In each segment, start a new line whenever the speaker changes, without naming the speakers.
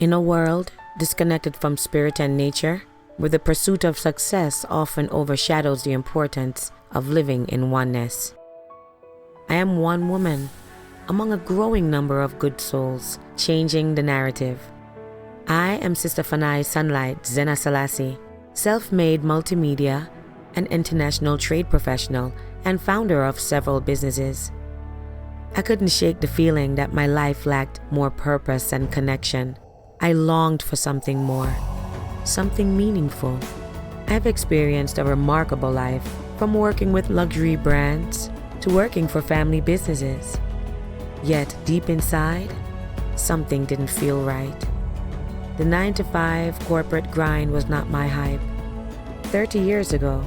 In a world disconnected from spirit and nature, where the pursuit of success often overshadows the importance of living in oneness, I am one woman among a growing number of good souls, changing the narrative. I am Sister Fanai Sunlight Zena Selassie, self-made multimedia and international trade professional and founder of several businesses. I couldn't shake the feeling that my life lacked more purpose and connection. I longed for something more, something meaningful. I've experienced a remarkable life, from working with luxury brands to working for family businesses. Yet deep inside, something didn't feel right. The 9-to-5 corporate grind was not my hype. 30 years ago,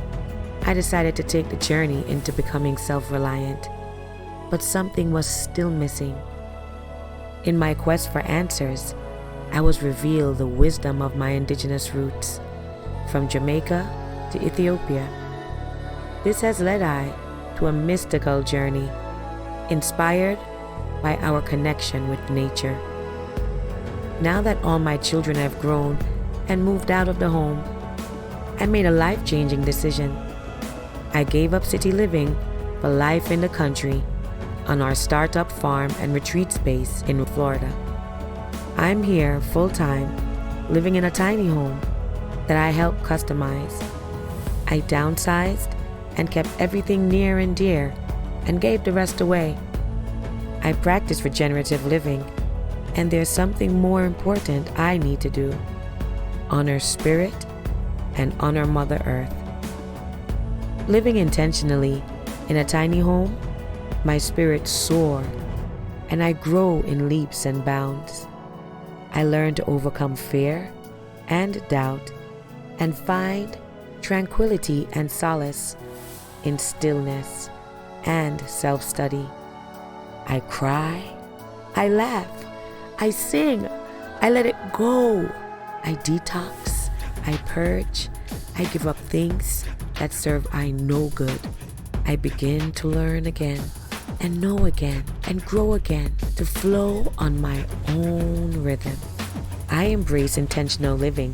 I decided to take the journey into becoming self-reliant, but something was still missing. In my quest for answers, I was revealed the wisdom of my indigenous roots, from Jamaica to Ethiopia. This has led I to a mystical journey, inspired by our connection with nature. Now that all my children have grown and moved out of the home, I made a life-changing decision. I gave up city living for life in the country on our startup farm and retreat space in Florida. I'm here full-time, living in a tiny home that I helped customize. I downsized and kept everything near and dear and gave the rest away. I practice regenerative living, and there's something more important I need to do: honor spirit and honor Mother Earth. Living intentionally in a tiny home, my spirit soars and I grow in leaps and bounds. I learn to overcome fear and doubt and find tranquility and solace in stillness and self-study. I cry, I laugh, I sing, I let it go. I detox, I purge, I give up things that serve I no good. I begin to learn again and know again and grow again, to flow on my own rhythm. I embrace intentional living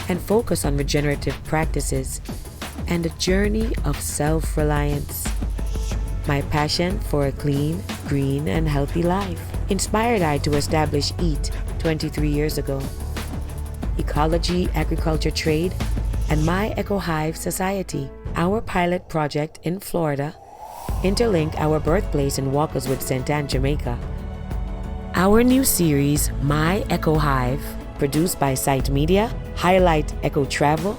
and focus on regenerative practices and a journey of self-reliance. My passion for a clean, green, and healthy life inspired I to establish EAT 23 years ago. Ecology, Agriculture, Trade, and my Hive Society, our pilot project in Florida, interlink our birthplace in Walkerswood, St. Anne, Jamaica. Our new series, My Hive, produced by Site Media, highlight eco travel,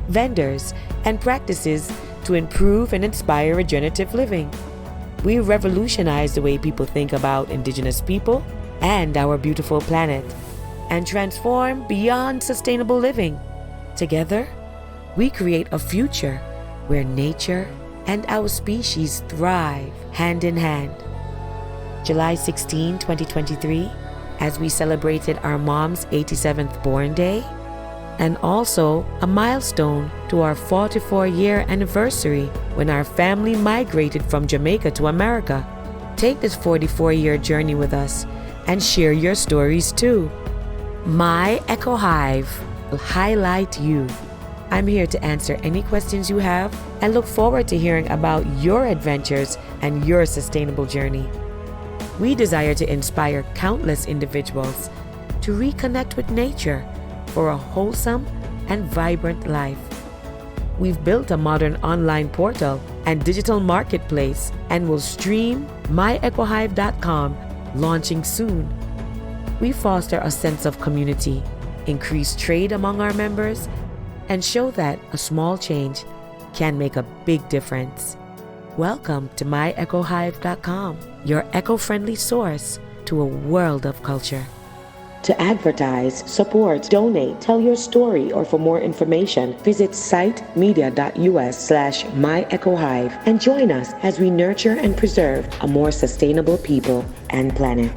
vendors, and practices to improve and inspire regenerative living. We revolutionize the way people think about indigenous people and our beautiful planet, and transform beyond sustainable living. Together, we create a future where nature and our species thrive hand in hand. July 16, 2023, as we celebrated our mom's 87th born day, and also a milestone to our 44-year anniversary when our family migrated from Jamaica to America. Take this 44-year journey with us and share your stories too. My Hive will highlight you. I'm here to answer any questions you have and look forward to hearing about your adventures and your sustainable journey. We desire to inspire countless individuals to reconnect with nature for a wholesome and vibrant life. We've built a modern online portal and digital marketplace and will stream myecohive.com, launching soon. We foster a sense of community, increase trade among our members, and show that a small change can make a big difference. Welcome to myecohive.com, your eco-friendly source to a world of culture. To advertise, support, donate, tell your story, or for more information, visit sitemedia.us/myecohive and join us as we nurture and preserve a more sustainable people and planet.